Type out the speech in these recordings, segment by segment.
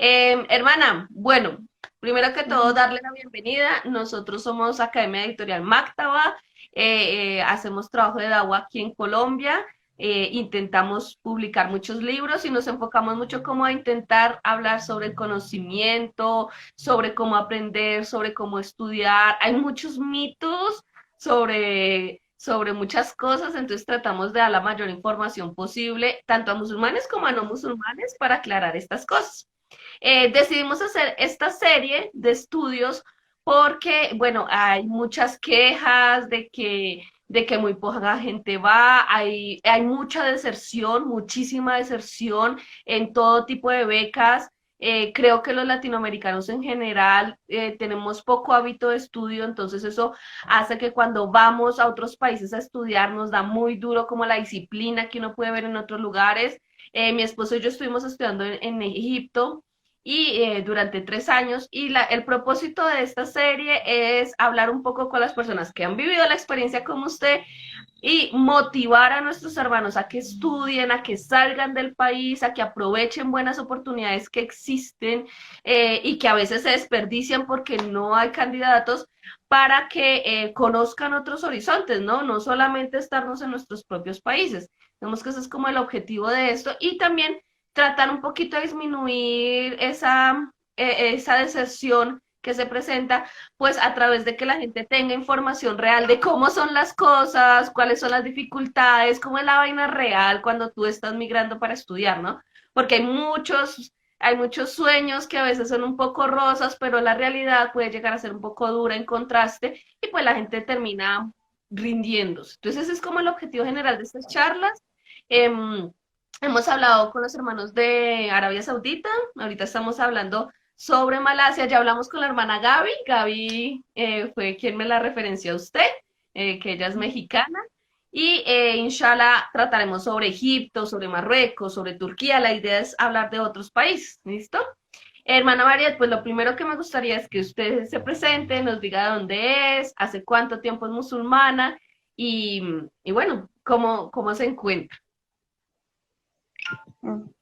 Hermana, bueno, primero que todo, darle la bienvenida. Nosotros somos Academia Editorial Mactaba, hacemos trabajo de DAWA aquí en Colombia, intentamos publicar muchos libros y nos enfocamos mucho como a intentar hablar sobre el conocimiento, sobre cómo aprender, sobre cómo estudiar. Hay muchos mitos sobre muchas cosas, entonces tratamos de dar la mayor información posible, tanto a musulmanes como a no musulmanes, para aclarar estas cosas. Decidimos hacer esta serie de estudios porque, bueno, hay muchas quejas de que muy poca gente va, hay mucha deserción, muchísima deserción en todo tipo de becas. Creo que los latinoamericanos en general tenemos poco hábito de estudio, entonces eso hace que cuando vamos a otros países a estudiar nos da muy duro como la disciplina que uno puede ver en otros lugares. Mi esposo y yo estuvimos estudiando en Egipto y durante 3 años. Y el propósito de esta serie es hablar un poco con las personas que han vivido la experiencia como usted y motivar a nuestros hermanos a que estudien, a que salgan del país, a que aprovechen buenas oportunidades que existen y que a veces se desperdician porque no hay candidatos para que conozcan otros horizontes, ¿no? No solamente estarnos en nuestros propios países. Vemos que ese es como el objetivo de esto y también tratar un poquito de disminuir esa deserción que se presenta, pues a través de que la gente tenga información real de cómo son las cosas, cuáles son las dificultades, cómo es la vaina real cuando tú estás migrando para estudiar, ¿no? Porque hay muchos sueños que a veces son un poco rosas, pero la realidad puede llegar a ser un poco dura en contraste y pues la gente termina rindiéndose. Entonces ese es como el objetivo general de estas charlas. Em, Hemos hablado con los hermanos de Arabia Saudita, ahorita estamos hablando sobre Malasia, ya hablamos con la hermana Gaby, Gaby fue quien me la referenció a usted, que ella es mexicana, y inshallah trataremos sobre Egipto, sobre Marruecos, sobre Turquía, la idea es hablar de otros países, ¿listo? Hermana María, pues lo primero que me gustaría es que usted se presente, nos diga de dónde es, hace cuánto tiempo es musulmana y, y bueno, cómo se encuentra.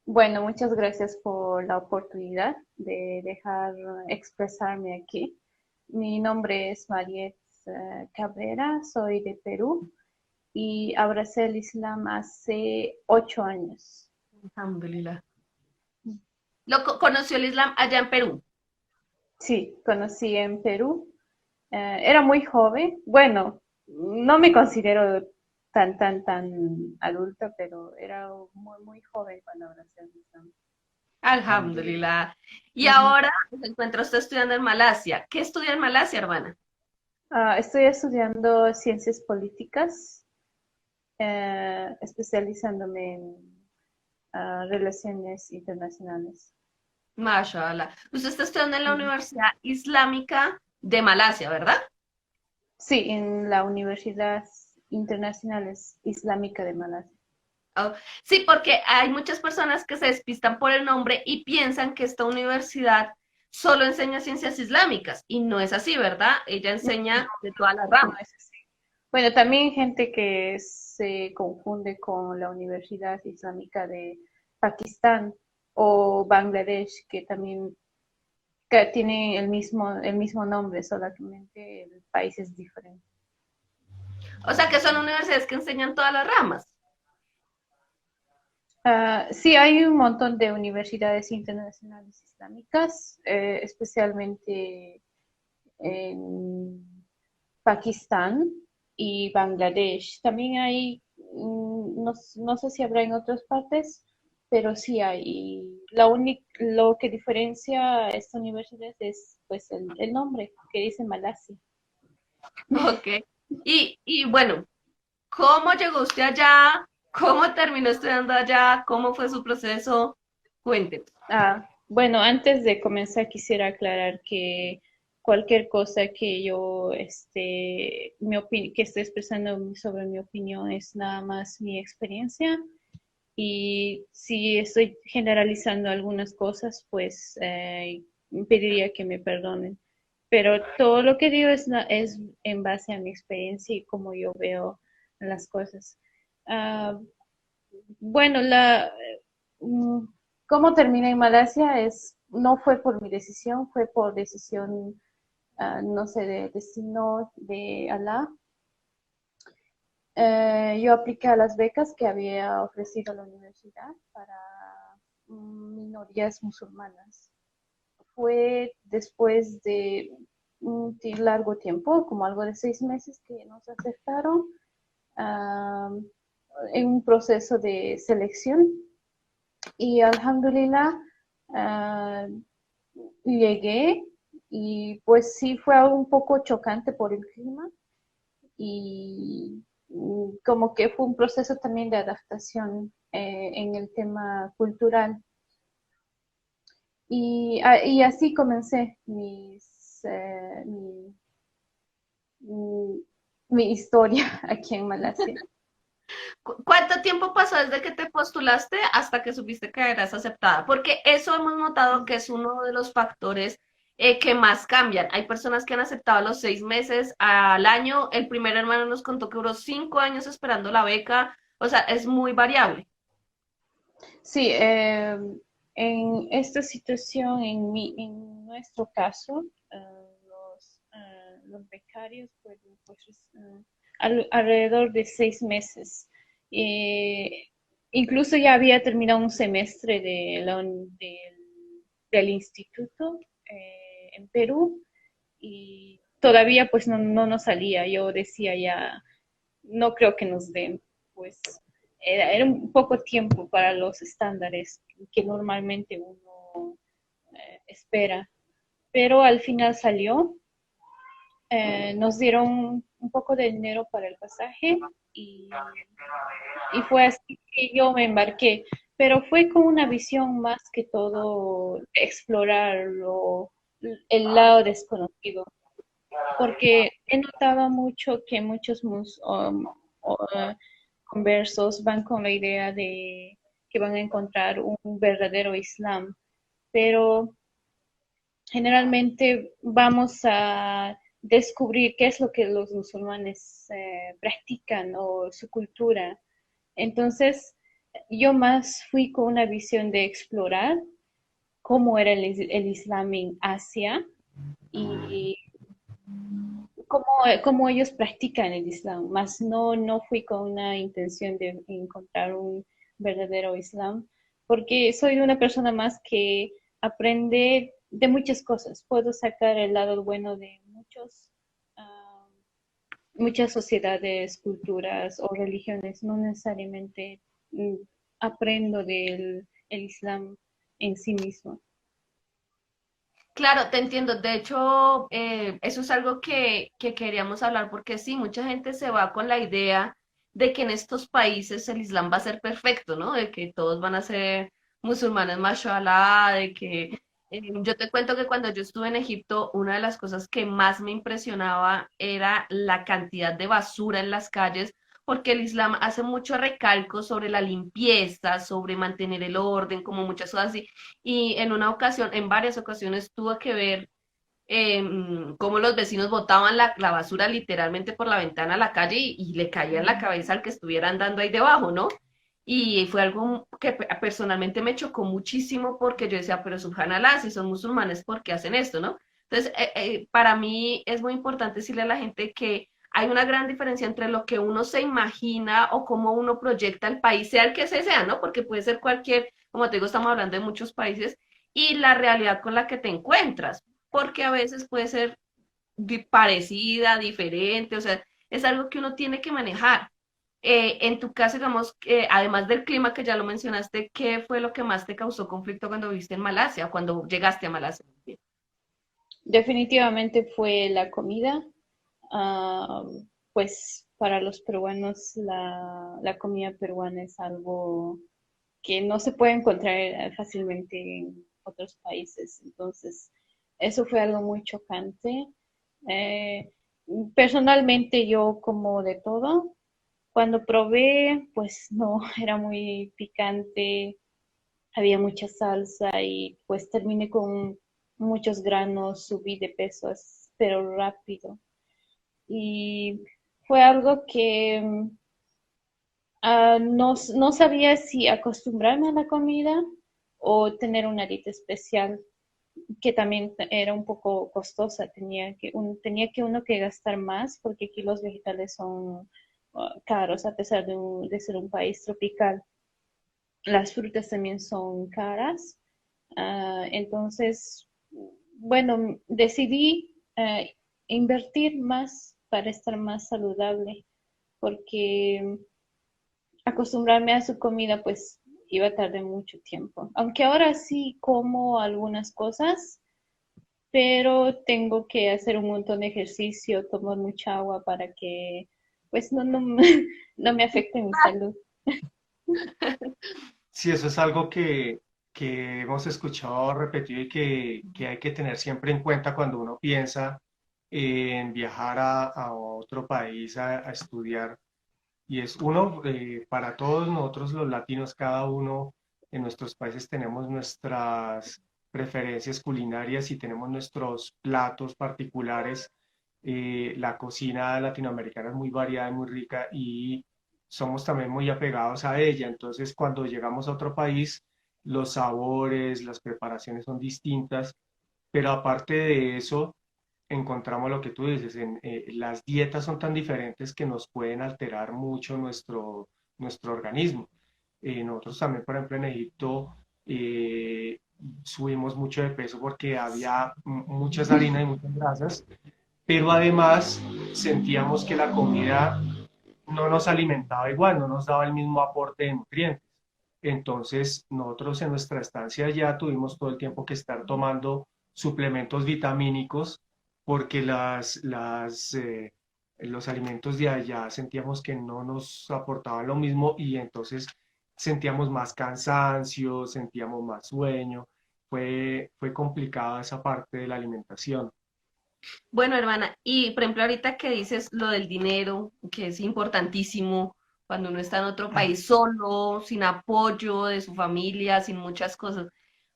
Bueno, muchas gracias por la oportunidad de dejar expresarme aquí. Mi nombre es Mariet Cabrera, soy de Perú y abracé el Islam hace 8 años. Alhamdulillah. Conoció el Islam allá en Perú. Sí, conocí en Perú. Era muy joven. Bueno, no me considero tan adulta, pero era muy joven cuando abracé el Islam. Y, Alhamdulillah. Y ujú. ahora se encuentra usted estudiando en Malasia. ¿Qué estudia en Malasia, hermana? Estoy estudiando ciencias políticas, especializándome en relaciones internacionales. Mashallah. Usted está estudiando en la Ujú. Universidad Islámica de Malasia, ¿verdad? Sí, en la Universidad Internacional Islámica de Malasia. Oh, sí, porque hay muchas personas que se despistan por el nombre y piensan que esta universidad solo enseña ciencias islámicas y no es así, ¿verdad? Ella enseña de todas las No ramas. es así. Bueno, también gente que se confunde con la Universidad Islámica de Pakistán o Bangladesh, que también tiene el mismo nombre, solamente el país es diferente. O sea que son universidades que enseñan todas las ramas. Sí, hay un montón de universidades internacionales islámicas, especialmente en Pakistán y Bangladesh. También hay, no sé si habrá en otras partes, pero sí hay. Y lo que diferencia a esta universidad es pues el nombre, que dice Malasia. Ok. Y bueno, ¿cómo llegó usted allá? ¿Cómo terminó estudiando allá? ¿Cómo fue su proceso? Cuéntenos. Bueno, antes de comenzar quisiera aclarar que cualquier cosa que yo que esté expresando sobre mi opinión es nada más mi experiencia y si estoy generalizando algunas cosas, pues pediría que me perdonen. Pero todo lo que digo es en base a mi experiencia y cómo yo veo las cosas. Ah, bueno, mm, cómo terminé en Malasia es, no fue por mi decisión, fue por decisión, no sé, de destino de Alá. Yo apliqué a las becas que había ofrecido la universidad para minorías musulmanas. Fue después de un largo tiempo, como algo de 6 meses que nos aceptaron, uh, en un proceso de selección y alhamdulillah llegué y pues sí fue algo un poco chocante por el clima y como que fue un proceso también de adaptación en el tema cultural. Y así comencé mi historia aquí en Malasia. ¿Cuánto tiempo pasó desde que te postulaste hasta que supiste que eras aceptada? Porque eso hemos notado que es uno de los factores que más cambian. Hay personas que han aceptado a los 6 meses, al año. El primer hermano nos contó que duró 5 años esperando la beca. O sea, es muy variable. Sí, en esta situación, en nuestro caso, los becarios pueden, pues, alrededor de 6 meses. Eh, Incluso ya había terminado un semestre del instituto en Perú y todavía pues no nos salía. Yo decía ya, no creo que nos den, pues era un poco tiempo para los estándares que normalmente uno espera, pero al final salió, nos dieron un poco de dinero para el pasaje y fue así que yo me embarqué, pero fue con una visión más que todo explorar el lado desconocido, porque he notado mucho que muchos conversos van con la idea de que van a encontrar un verdadero Islam, pero generalmente vamos a descubrir qué es lo que los musulmanes practican o su cultura. Entonces, yo más fui con una visión de explorar cómo era el Islam en Asia y cómo ellos practican el Islam, más no fui con una intención de encontrar un verdadero Islam, porque soy una persona más que aprende de muchas cosas, puedo sacar el lado bueno de uh, muchas sociedades, culturas o religiones, no necesariamente mm, aprendo del el Islam en sí mismo. Claro, te entiendo. De hecho, eso es algo que queríamos hablar porque sí, mucha gente se va con la idea de que en estos países el Islam va a ser perfecto, ¿no? De que todos van a ser musulmanes, mashallah, de que yo te cuento que cuando yo estuve en Egipto, una de las cosas que más me impresionaba era la cantidad de basura en las calles, porque el Islam hace mucho recalco sobre la limpieza, sobre mantener el orden, como muchas cosas así. Y en una ocasión, en varias ocasiones, tuve que ver cómo los vecinos botaban la basura literalmente por la ventana a la calle y le caía en la cabeza al que estuviera andando ahí debajo, ¿no? Y fue algo que personalmente me chocó muchísimo porque yo decía, pero subhanallah, si son musulmanes, ¿por qué hacen esto, no? Entonces, para mí es muy importante decirle a la gente que hay una gran diferencia entre lo que uno se imagina o cómo uno proyecta el país, sea el que sea, ¿no? Porque puede ser cualquier, como te digo, estamos hablando de muchos países, y la realidad con la que te encuentras, porque a veces puede ser parecida, diferente, o sea, es algo que uno tiene que manejar. En tu caso, digamos, además del clima que ya lo mencionaste, ¿qué fue lo que más te causó conflicto cuando viviste en Malasia, cuando llegaste a Malasia? Definitivamente fue la comida. Ah, pues para los peruanos la comida peruana es algo que no se puede encontrar fácilmente en otros países. Entonces, eso fue algo muy chocante. Eh, Personalmente yo como de todo. Cuando probé, pues no, era muy picante, había mucha salsa y pues terminé con muchos granos, subí de peso, pero rápido. Y fue algo que no sabía si acostumbrarme a la comida o tener una dieta especial. que también era un poco costosa, tenía que uno que gastar más porque aquí los vegetales son caros a pesar de ser un país tropical. Las frutas también son caras. Entonces, bueno, decidí invertir más para estar más saludable, porque acostumbrarme a su comida, pues iba a tardar mucho tiempo. Aunque ahora sí como algunas cosas, pero tengo que hacer un montón de ejercicio, tomar mucha agua para que, pues, no me afecte mi salud. Sí, eso es algo que hemos escuchado repetido y que hay que tener siempre en cuenta cuando uno piensa en viajar a otro país a estudiar. Y es uno, para todos nosotros los latinos, cada uno en nuestros países tenemos nuestras preferencias culinarias y tenemos nuestros platos particulares. La cocina latinoamericana es muy variada y muy rica y somos también muy apegados a ella. Entonces, cuando llegamos a otro país, los sabores, las preparaciones son distintas, pero aparte de eso, encontramos lo que tú dices, las dietas son tan diferentes que nos pueden alterar mucho nuestro organismo. Nosotros también, por ejemplo, en Egipto subimos mucho de peso porque había muchas harinas y muchas grasas, pero además sentíamos que la comida no nos alimentaba igual, no nos daba el mismo aporte de nutrientes. Entonces, nosotros en nuestra estancia ya tuvimos todo el tiempo que estar tomando suplementos vitamínicos porque los alimentos de allá sentíamos que no nos aportaban lo mismo y entonces sentíamos más cansancio, sentíamos más sueño. Fue complicada esa parte de la alimentación. Bueno, hermana, y por ejemplo, ahorita que dices lo del dinero, que es importantísimo cuando uno está en otro país solo, sin apoyo de su familia, sin muchas cosas.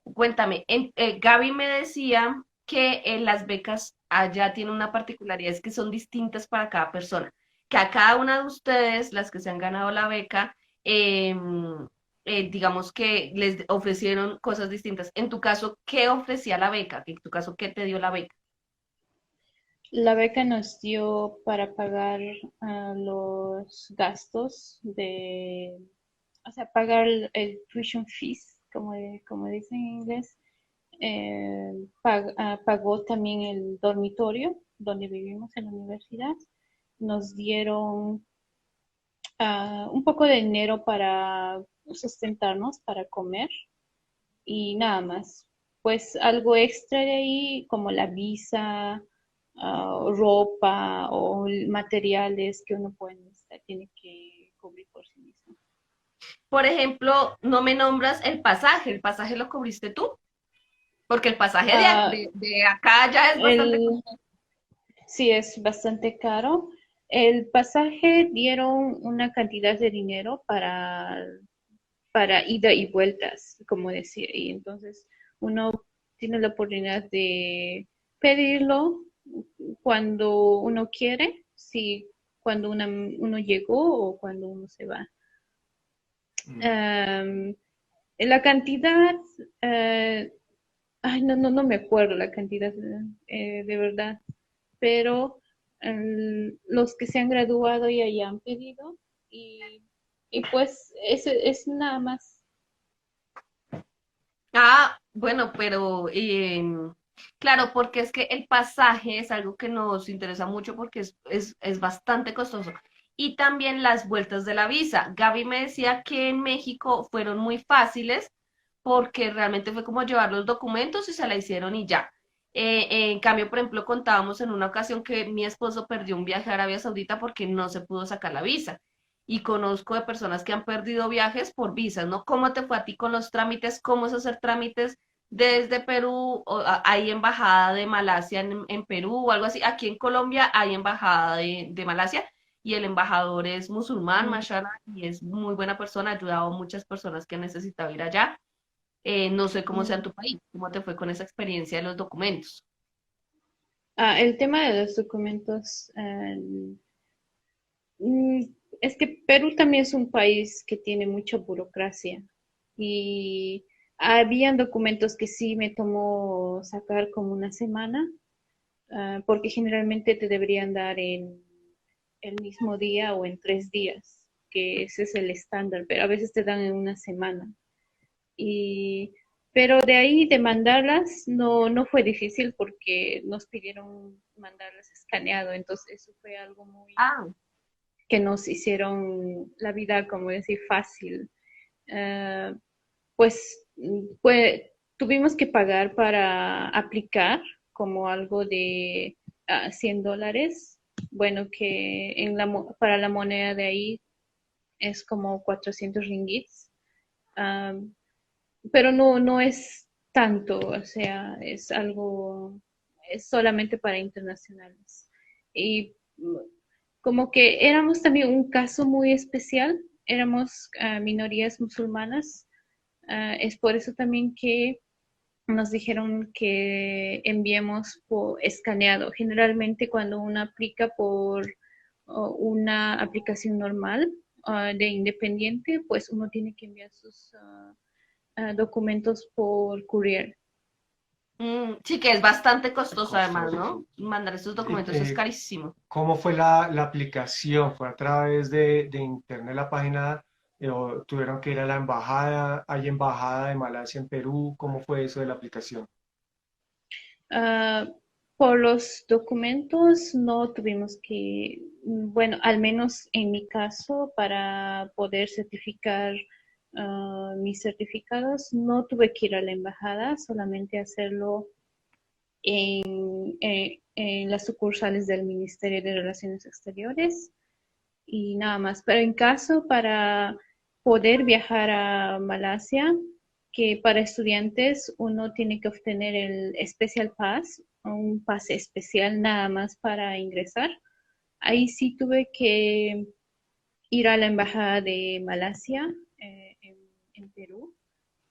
Cuéntame, Gaby me decía que las becas allá tienen una particularidad, es que son distintas para cada persona, que a cada una de ustedes, las que se han ganado la beca, digamos que les ofrecieron cosas distintas. En tu caso, ¿qué ofrecía la beca? En tu caso, ¿qué te dio la beca? La beca nos dio para pagar los gastos o sea, pagar el tuition fees, como dicen en inglés. Pagó también el dormitorio donde vivimos en la universidad. Nos dieron un poco de dinero para sustentarnos, para comer y nada más. Pues algo extra de ahí, como la visa, ropa o materiales que uno puede necesitar, tiene que cubrir por sí mismo. Por ejemplo, no me nombras el pasaje lo cubriste tú, porque el pasaje Ah, de acá ya es bastante el, costoso. sí, es bastante caro. El pasaje dieron una cantidad de dinero para ida y vueltas, como decía, y entonces uno tiene la oportunidad de pedirlo cuando uno quiere, si cuando uno llegó o cuando uno se va. Mm. Um, la cantidad, eh, ay, no me acuerdo la cantidad de verdad, pero los que se han graduado ya han pedido y, y pues es nada más. Ah, bueno, pero claro, porque es que el pasaje es algo que nos interesa mucho porque es bastante costoso. Y también las vueltas de la visa. Gaby me decía que en México fueron muy fáciles porque realmente fue como llevar los documentos y se la hicieron y ya. En cambio, por ejemplo, contábamos en una ocasión que mi esposo perdió un viaje a Arabia Saudita porque no se pudo sacar la visa. Y conozco de personas que han perdido viajes por visas, ¿no? ¿Cómo te fue a ti con los trámites? ¿Cómo es hacer trámites desde Perú? ¿Hay embajada de Malasia en Perú o algo así? Aquí en Colombia hay embajada de Malasia y el embajador es musulmán, mashallah, y es muy buena persona, ha ayudado a muchas personas que han necesitado ir allá. No sé cómo sea en Mm. tu país, cómo te fue con esa experiencia de los documentos. El tema de los documentos, mm, es que Perú también es un país que tiene mucha burocracia y Habían documentos que sí me tomó sacar como una semana, porque generalmente te deberían dar en el mismo día o en 3 días, que ese es el estándar, pero a veces te dan en una semana. Y, pero de ahí de mandarlas no fue difícil porque nos pidieron mandarlas escaneado, entonces eso fue algo muy Ah, que nos hicieron la vida, como decir, fácil. Eh, pues, tuvimos que pagar para aplicar como algo de $100. Bueno, que para la moneda de ahí es como 400 ringgits. Um, pero no es tanto, o sea, es algo, es solamente para internacionales. Y como que éramos también un caso muy especial, éramos minorías musulmanas, es por eso también que nos dijeron que enviemos por escaneado. Generalmente cuando uno aplica por una aplicación normal de independiente, pues uno tiene que enviar sus documentos por courier. sí que es bastante costoso además, Costoso, ¿no? sí. Mandar esos Y, documentos es carísimo. ¿cómo fue la aplicación? ¿Fue a través de internet la página o tuvieron que ir a la embajada? ¿Hay embajada de Malasia en Perú? ¿Cómo fue eso de la aplicación? Uh, por los documentos no tuvimos que, bueno, al menos en mi caso, para poder certificar mis certificados, no tuve que ir a la embajada, solamente hacerlo en las sucursales del Ministerio de Relaciones Exteriores y nada más. Pero en caso para poder viajar a Malasia, que para estudiantes uno tiene que obtener el Special Pass, un pase especial nada más para ingresar. Ahí sí tuve que ir a la embajada de Malasia en Perú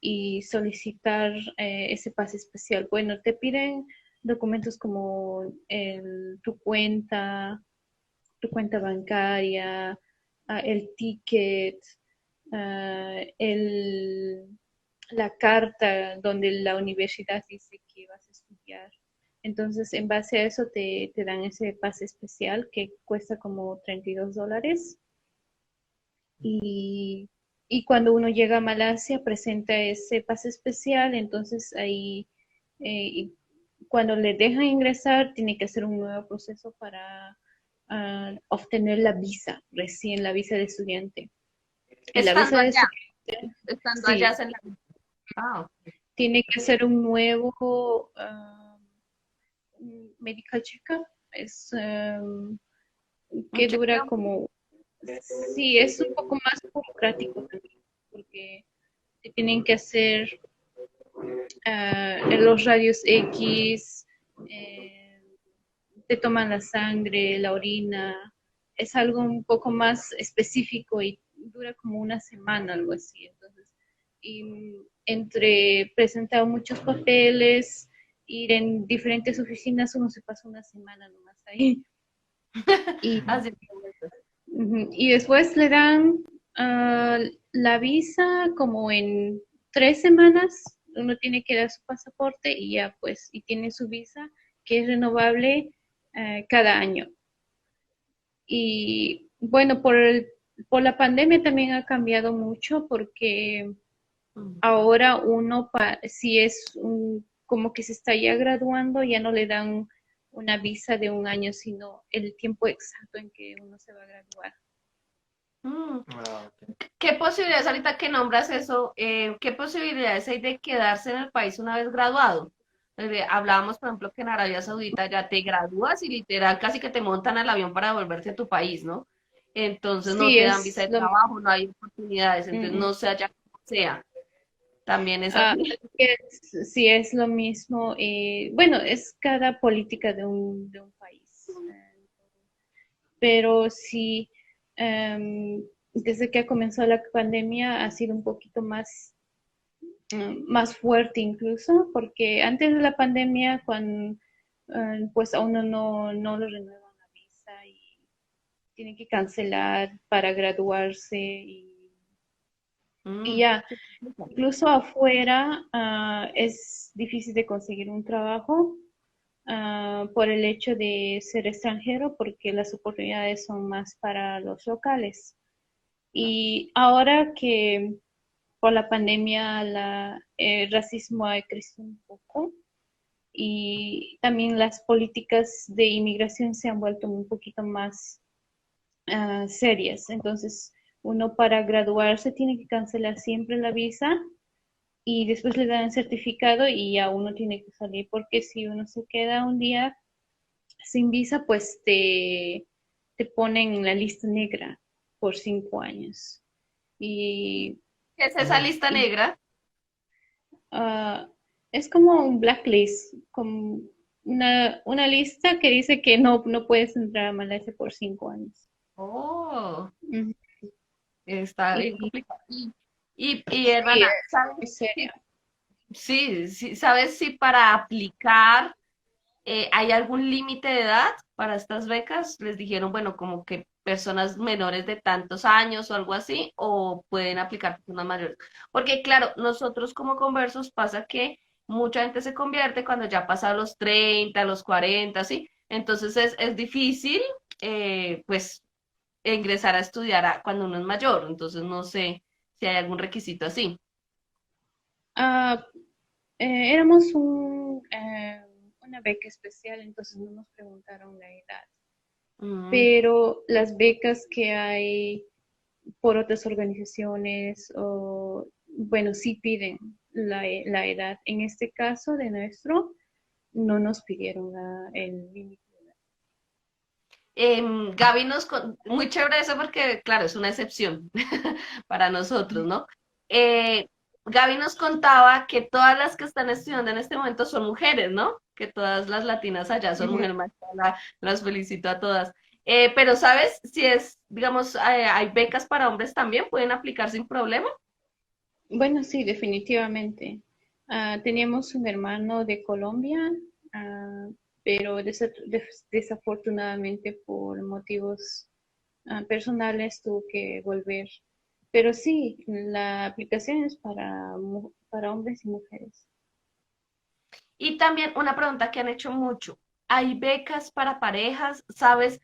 y solicitar ese pase especial. Bueno, te piden documentos como tu cuenta bancaria, el ticket, ah, el, la carta donde la universidad dice que vas a estudiar. Entonces, en base a eso te dan ese pase especial que cuesta como $32. Y, y cuando uno llega a Malasia, presenta ese pase especial. Entonces, ahí, y cuando le dejan ingresar, tiene que hacer un nuevo proceso para obtener la visa, recién la visa de estudiante. Y la Estando visa de allá, estudiante, estando allá sí, hacen la... Ah, tiene que hacer un nuevo medical checkup. Es un que dura chequeo. como, sí, es un poco más burocrático también, porque te tienen que hacer los radios X, eh, te toman la sangre, la orina, es algo un poco más específico y dura como una semana, algo así. Entonces, y entre presentar muchos papeles, ir en diferentes oficinas, uno se pasa una semana nomás ahí. Y, Así que, y después le dan la visa como en 3 semanas. Uno tiene que dar su pasaporte y ya pues, y tiene su visa que es renovable cada año. Y bueno, por la pandemia también ha cambiado mucho porque ahora uno, si es como que se está ya graduando, ya no le dan una visa de un año, sino el tiempo exacto en que uno se va a graduar. mm, Ah, ok. ¿qué posibilidades, ahorita que nombras eso, qué posibilidades hay de quedarse en el país una vez graduado? Hablábamos, por ejemplo, que en Arabia Saudita ya te gradúas y literal casi que te montan al avión para volverte a tu país, ¿no? Entonces no Sí, te dan visa es de lo trabajo, no hay oportunidades, entonces mm, no sé allá cómo sea. También es ah, así. sí, es lo mismo. Bueno, es cada política de un país. Pero sí, desde que ha comenzado la pandemia ha sido un poquito más fuerte incluso, porque antes de la pandemia, cuando pues a uno no le renuevan la visa y tiene que cancelar para graduarse Y Mm, ya, incluso afuera es difícil de conseguir un trabajo por el hecho de ser extranjero, porque las oportunidades son más para los locales. Y ahora que por la pandemia el racismo ha crecido un poco y también las políticas de inmigración se han vuelto un poquito más serias. Entonces, uno para graduarse tiene que cancelar siempre la visa y después le dan el certificado y ya uno tiene que salir porque si uno se queda un día sin visa, pues te ponen en la lista negra por 5 años. Y, ¿Qué es esa Oh, lista y negra? es como un blacklist, como una lista que dice que no puedes entrar a Malasia por 5 años. Oh, Ujú. está bien Y complicado. Y sí, hermana, es ¿sabes muy seria. si, sí, sabes si para aplicar hay algún límite de edad para estas becas? Les dijeron, bueno, como que personas menores de tantos años o algo así, o pueden aplicar personas mayores. Porque claro, nosotros como conversos pasa que mucha gente se convierte cuando ya pasa los 30 los 40 ¿sí? Entonces es difícil, pues, ingresar a estudiar cuando uno es mayor. Entonces no sé si hay algún requisito así. Ah, éramos una beca especial, entonces no nos preguntaron la edad. Mm. Pero las becas que hay por otras organizaciones, o, bueno, sí piden la edad. En este caso de nuestro, no nos pidieron el límite. Gaby muy chévere eso porque, claro, es una excepción para nosotros, ¿no? Gaby nos contaba que todas las que están estudiando en este momento son mujeres, ¿no? Que todas las latinas allá son Ujú. mujeres, las felicito a todas. Pero, ¿sabes? Si es, digamos, hay becas para hombres también, pueden aplicar sin problema. Bueno, sí, definitivamente. Teníamos un hermano de Colombia, ah, pero desafortunadamente por motivos personales tuvo que volver. Pero sí, la aplicación es para hombres y mujeres. Y también una pregunta que han hecho mucho. ¿Hay becas para parejas? ¿Sabes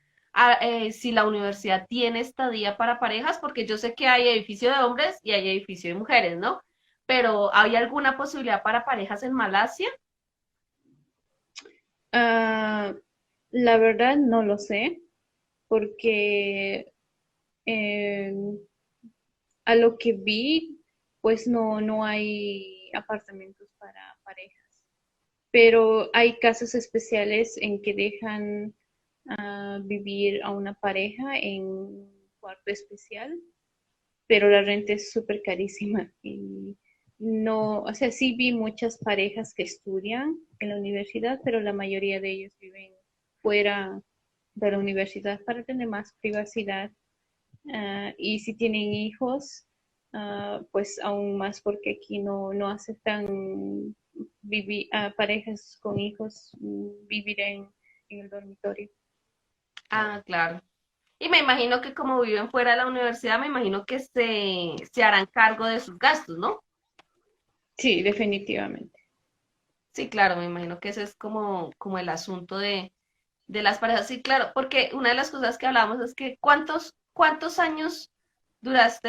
si la universidad tiene estadía para parejas? Porque yo sé que hay edificio de hombres y hay edificio de mujeres, ¿no? Pero ¿hay alguna posibilidad para parejas en Malasia? Ah, la verdad no lo sé, porque eh, a lo que vi, pues no hay apartamentos para parejas. Pero hay casos especiales en que dejan vivir a una pareja en un cuarto especial, pero la renta es súper carísima y no, o sea, sí vi muchas parejas que estudian en la universidad, pero la mayoría de ellos viven fuera de la universidad para tener más privacidad. Y si tienen hijos, pues aún más porque aquí no aceptan parejas con hijos vivir en el dormitorio. oh. Ah, claro. Y me imagino que como viven fuera de la universidad, me imagino que se harán cargo de sus gastos, ¿no? Sí, definitivamente. Sí, claro, me imagino que ese es como el asunto de las parejas. Sí, claro, porque una de las cosas que hablamos es que ¿cuántos años duras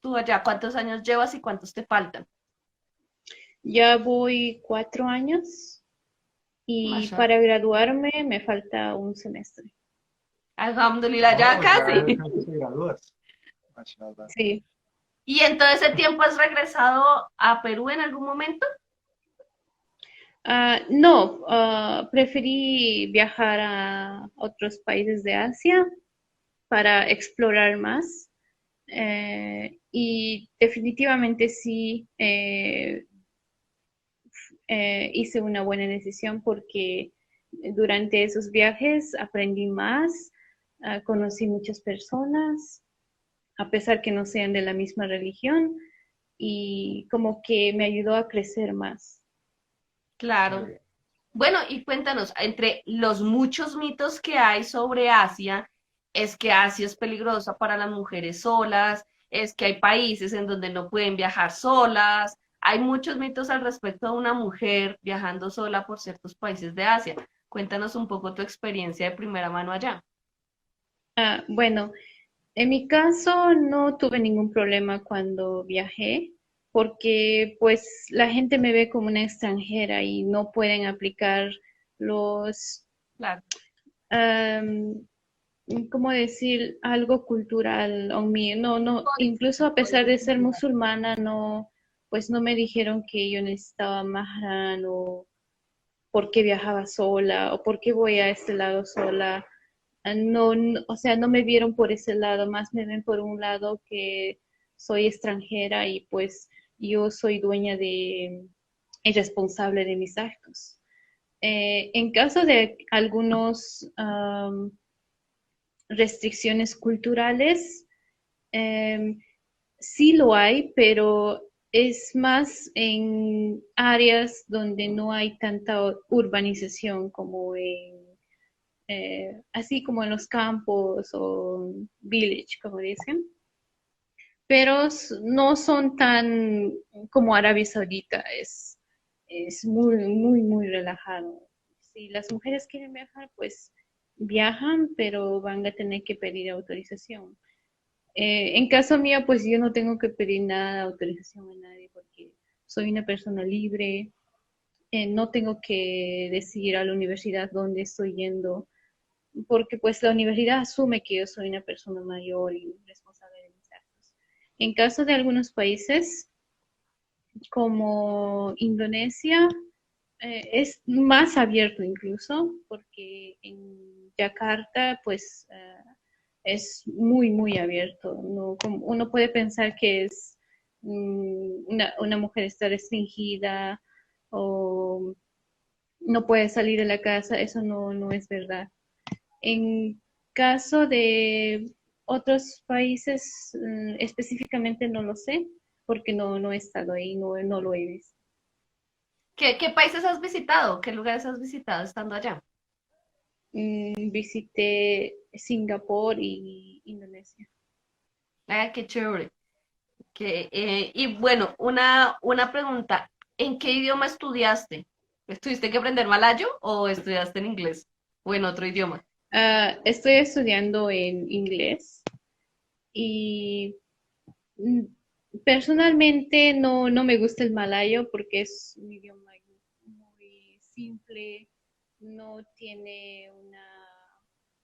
tú allá? ¿Cuántos años llevas y cuántos te faltan? Ya voy 4 años y Masha. para graduarme me falta un semestre. Alhamdulillah, ya Oh, casi. ya casi te gradúas. Mashallah. Sí. ¿Y en todo ese tiempo has regresado a Perú en algún momento? No, preferí viajar a otros países de Asia para explorar más. Y definitivamente sí hice una buena decisión porque durante esos viajes aprendí más, conocí muchas personas, a pesar que no sean de la misma religión, y como que me ayudó a crecer más. Claro. Bueno, y cuéntanos, entre los muchos mitos que hay sobre Asia, es que Asia es peligrosa para las mujeres solas, es que hay países en donde no pueden viajar solas. Hay muchos mitos al respecto de una mujer viajando sola por ciertos países de Asia. Cuéntanos un poco tu experiencia de primera mano allá. Bueno, en mi caso no tuve ningún problema cuando viajé, porque pues la gente me ve como una extranjera y no pueden aplicar los, Claro. am, ¿cómo decir? Algo cultural o mío. No, no, incluso a pesar de ser musulmana, no, pues no me dijeron que yo necesitaba mahram o por qué viajaba sola o por qué voy a este lado sola. No, o sea, no me vieron por ese lado, más me ven por un lado que soy extranjera y pues yo soy dueña de y responsable de mis actos. En caso de algunos restricciones culturales, sí lo hay, pero es más en áreas donde no hay tanta urbanización como así como en los campos o village, como dicen, pero no son tan como Arabia Saudita, es muy, muy, muy relajado. Si las mujeres quieren viajar, pues viajan, pero van a tener que pedir autorización. En caso mío, pues yo no tengo que pedir nada de autorización a nadie porque soy una persona libre, no tengo que decir a la universidad dónde estoy yendo, porque pues la universidad asume que yo soy una persona mayor y responsable de mis actos. En caso de algunos países como Indonesia, es más abierto incluso, porque en Yakarta pues es muy, muy abierto. No, uno puede pensar que es una mujer está restringida o no puede salir de la casa, eso no, no es verdad. En caso de otros países, específicamente no lo sé, porque no, no he estado ahí, no, no lo he visto. ¿Qué países has visitado? ¿Qué lugares has visitado estando allá? Visité Singapur y Indonesia. Ah, qué chévere. Y bueno, una pregunta. ¿En qué idioma estudiaste? ¿Tuviste que aprender malayo o estudiaste en inglés o en otro idioma? Estoy estudiando en inglés y mm, personalmente no, no me gusta el malayo porque es un idioma muy simple, no tiene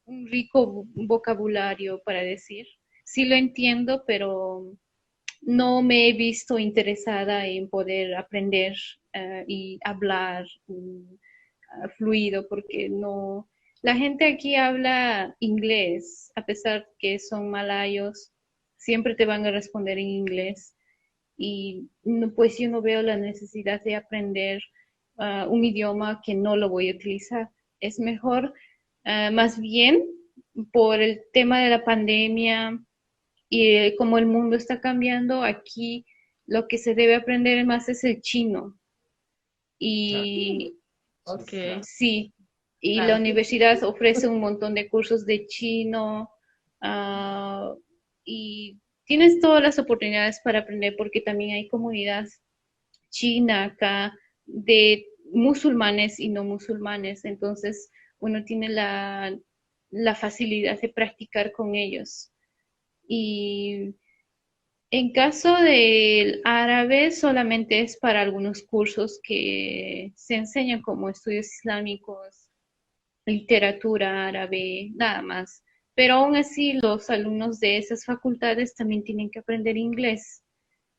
un rico vocabulario para decir. Sí lo entiendo, pero no me he visto interesada en poder aprender y hablar fluido porque no, la gente aquí habla inglés, a pesar que son malayos, siempre te van a responder en inglés y no, pues yo no veo la necesidad de aprender un idioma que no lo voy a utilizar. Es mejor, más bien, por el tema de la pandemia y como el mundo está cambiando, aquí lo que se debe aprender más es el chino. Claro, Y Ok, sí, y la claro. universidad ofrece un montón de cursos de chino, ah, y tienes todas las oportunidades para aprender porque también hay comunidad china acá de musulmanes y no musulmanes, entonces uno tiene la facilidad de practicar con ellos. Y en caso del árabe, solamente es para algunos cursos que se enseñan como estudios islámicos, literatura árabe, nada más. Pero aún así, los alumnos de esas facultades también tienen que aprender inglés.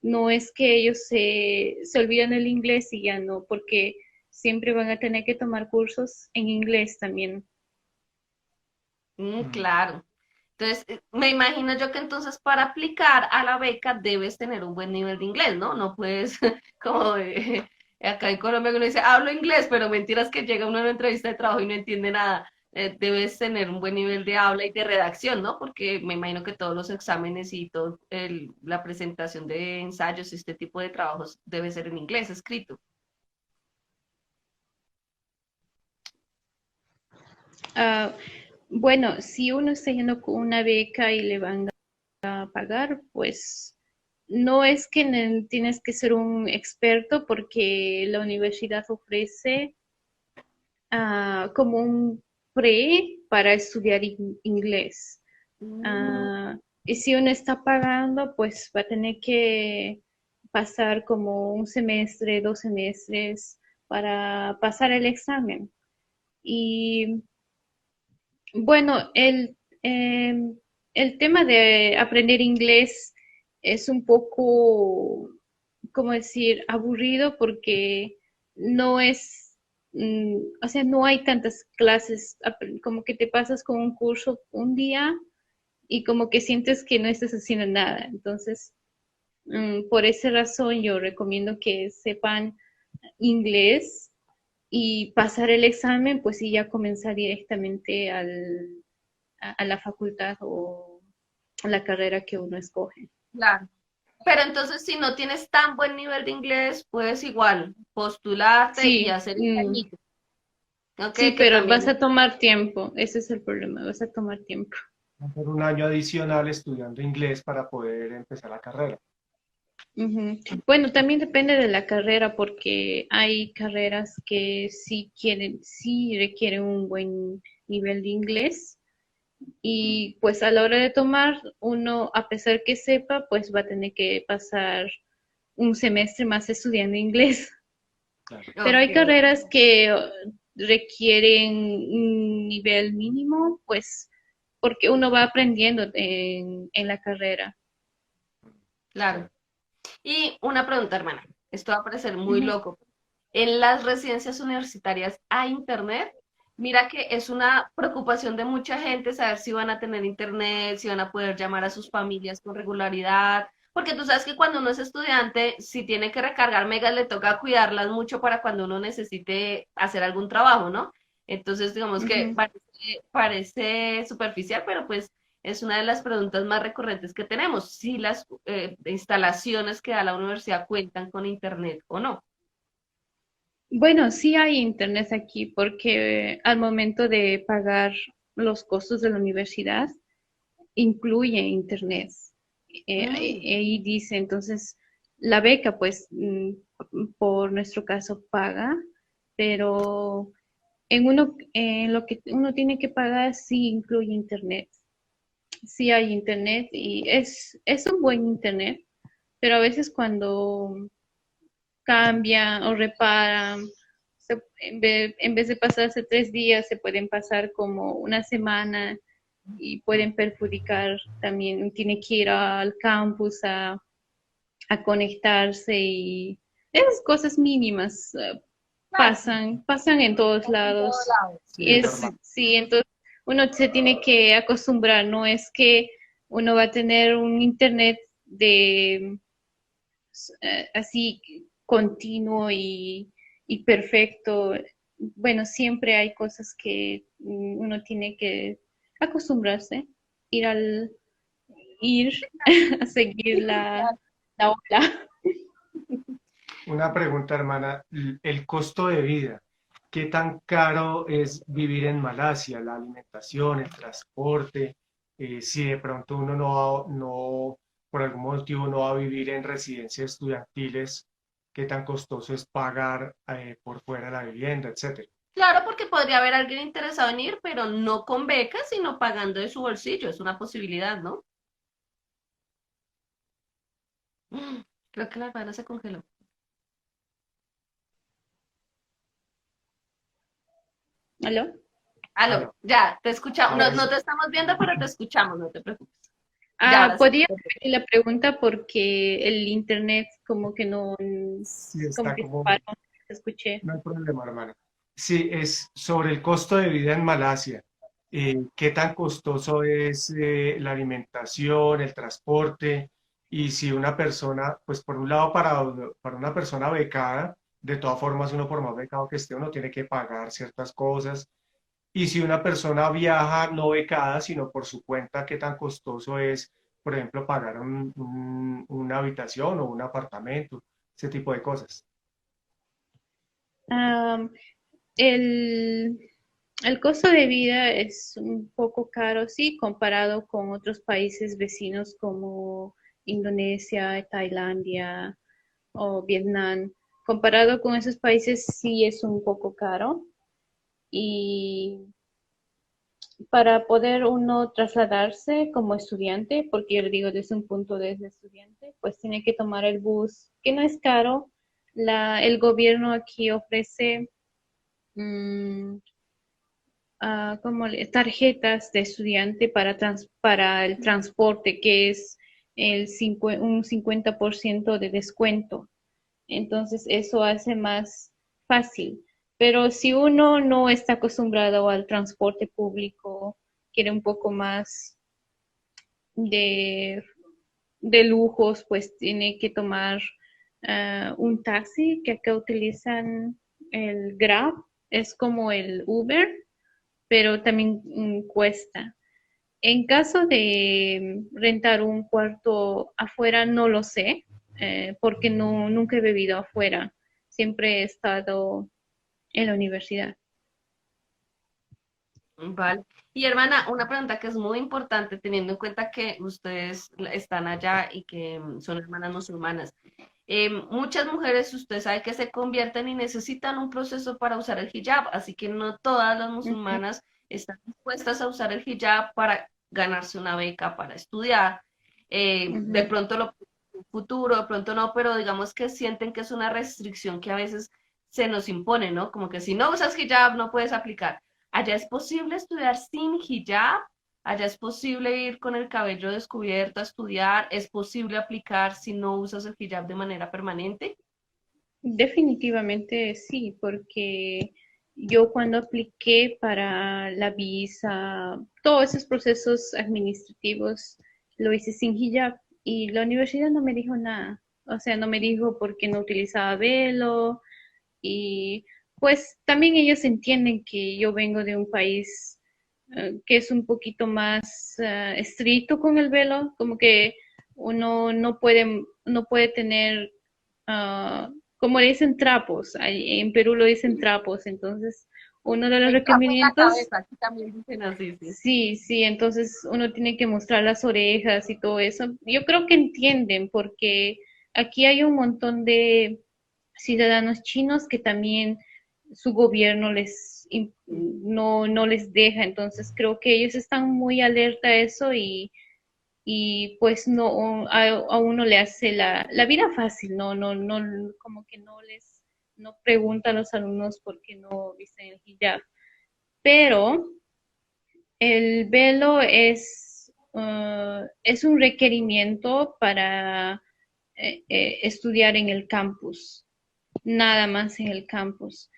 No es que ellos se olvidan el inglés y ya no, porque siempre van a tener que tomar cursos en inglés también. mm, Claro. Entonces, me imagino yo que entonces para aplicar a la beca debes tener un buen nivel de inglés, ¿no? No puedes, como acá en Colombia que uno dice, hablo inglés, pero mentiras que llega uno a una entrevista de trabajo y no entiende nada. Debes tener un buen nivel de habla y de redacción, ¿no? Porque me imagino que todos los exámenes y toda la presentación de ensayos y este tipo de trabajos debe ser en inglés escrito. Ah, bueno, si uno está yendo con una beca y le van a pagar, pues no es que tienes que ser un experto porque la universidad ofrece como un pre para estudiar inglés. Mm, Ah, y si uno está pagando, pues va a tener que pasar como un semestre, 2 semestres para pasar el examen. Y bueno, el tema de aprender inglés es un poco, ¿cómo decir?, aburrido porque no es, o sea, no hay tantas clases, como que te pasas con un curso un día y como que sientes que no estás haciendo nada. Entonces, por esa razón yo recomiendo que sepan inglés y pasar el examen, pues y ya comenzar directamente a la facultad o a la carrera que uno escoge. claro. Pero entonces, si no tienes tan buen nivel de inglés, puedes igual postularte y Sí, hacer el añito. Ok, sí, que pero vas también. a tomar tiempo, ese es el problema, vas a tomar tiempo. Hacer un año adicional estudiando inglés para poder empezar la carrera. Ujú. Bueno, también depende de la carrera porque hay carreras que sí requieren un buen nivel de inglés y pues a la hora de tomar uno, a pesar que sepa, pues va a tener que pasar un semestre más estudiando inglés. Claro. Pero Ok, hay carreras que requieren un nivel mínimo, pues porque uno va aprendiendo en la carrera. claro. Y una pregunta, hermana. Esto va a parecer muy Ujú. loco. ¿En las residencias universitarias hay internet? Mira que es una preocupación de mucha gente saber si van a tener internet, si van a poder llamar a sus familias con regularidad, porque tú sabes que cuando uno es estudiante, si tiene que recargar megas, le toca cuidarlas mucho para cuando uno necesite hacer algún trabajo, ¿no? Entonces, digamos que Ujú. parece superficial, pero pues es una de las preguntas más recurrentes que tenemos, si las instalaciones que da la universidad cuentan con internet o no. Bueno, sí hay internet aquí porque al momento de pagar los costos de la universidad incluye internet. Mm, Ahí dice, entonces, la beca, pues, por nuestro caso paga, pero en lo que uno tiene que pagar sí incluye internet. Sí hay internet y es un buen internet, pero a veces cuando cambian o reparan, en vez de pasarse 3 días, se pueden pasar como una semana y pueden perjudicar también. Tiene que ir al campus a conectarse y esas cosas mínimas claro, sí, pasan en todos en todo lados. lado. Sí, es normal. Sí, entonces uno se tiene que acostumbrar, no es que uno va a tener un internet de así continuo y perfecto. Bueno, siempre hay cosas que uno tiene que acostumbrarse, ir al ir a seguir la ola. Una pregunta, hermana. El costo de vida. ¿Qué tan caro es vivir en Malasia? La alimentación, el transporte. Si de pronto uno no, por algún motivo no va a vivir en residencias estudiantiles, ¿qué tan costoso es pagar por fuera la vivienda, etcétera? Claro, porque podría haber alguien interesado en ir, pero no con becas, sino pagando de su bolsillo. Es una posibilidad, ¿no? Creo que la hermana se congeló. ¿Aló? Aló, Aló, ya, te escuchamos. ahora No, no sí. te estamos viendo, pero te escuchamos, no te preocupes. Ya, Ah, ahora sí. podría repetir la pregunta porque el internet como que no, Sí, como está que se como, paró, no escuché. no hay problema, hermana. Sí, es sobre el costo de vida en Malasia. ¿Qué tan costoso es la alimentación, el transporte? Y si una persona, pues por un lado, para una persona becada, de todas formas, uno por más becado que esté, uno tiene que pagar ciertas cosas. Y si una persona viaja no becada, sino por su cuenta, ¿qué tan costoso es, por ejemplo, pagar una habitación o un apartamento? Ese tipo de cosas. Am, el, El costo de vida es un poco caro, sí, comparado con otros países vecinos como Indonesia, Tailandia o Vietnam. Comparado con esos países, sí es un poco caro. Y para poder uno trasladarse como estudiante, porque yo le digo desde un punto de estudiante, pues tiene que tomar el bus, que no es caro. El gobierno aquí ofrece mm, tarjetas de estudiante para el transporte, que es un 50% de descuento. Entonces eso hace más fácil. Pero si uno no está acostumbrado al transporte público, quiere un poco más de, de lujos, pues tiene que tomar un taxi, que acá utilizan el Grab, es como el Uber, pero también cuesta. En caso de rentar un cuarto afuera, no lo sé, porque nunca he vivido afuera. Siempre he estado en la universidad. Vale. Y hermana, una pregunta que es muy importante, teniendo en cuenta que ustedes están allá y que son hermanas musulmanas. Muchas mujeres, usted sabe que se convierten y necesitan un proceso para usar el hijab, así que no todas las Ujú, musulmanas están dispuestas a usar el hijab para ganarse una beca para estudiar. De ujú. pronto lo futuro, de pronto no, pero digamos que sienten que es una restricción que a veces se nos impone, ¿no? Como que si no usas hijab no puedes aplicar. Allá es posible estudiar sin hijab, allá es posible ir con el cabello descubierto a estudiar, es posible aplicar si no usas el hijab de manera permanente. Definitivamente sí, porque yo cuando apliqué para la visa, todos esos procesos administrativos, lo hice sin hijab y la universidad no me dijo nada. O sea, no me dijo por qué no utilizaba velo y pues también ellos entienden que yo vengo de un país que es un poquito más estricto con el velo, como que uno no puede tener, como le dicen trapos, en Perú lo dicen trapos, entonces uno de los El trapo en la requerimientos, cabeza, aquí también dicen así, sí. sí, sí, entonces uno tiene que mostrar las orejas y todo eso. Yo creo que entienden porque aquí hay un montón de ciudadanos chinos que también su gobierno no les deja, entonces creo que ellos están muy alerta a eso y pues no a uno le hace la vida fácil, no, como que no pregunta a los alumnos por qué no visten el hijab, pero el velo es un requerimiento para estudiar en el campus, nada más en el campus.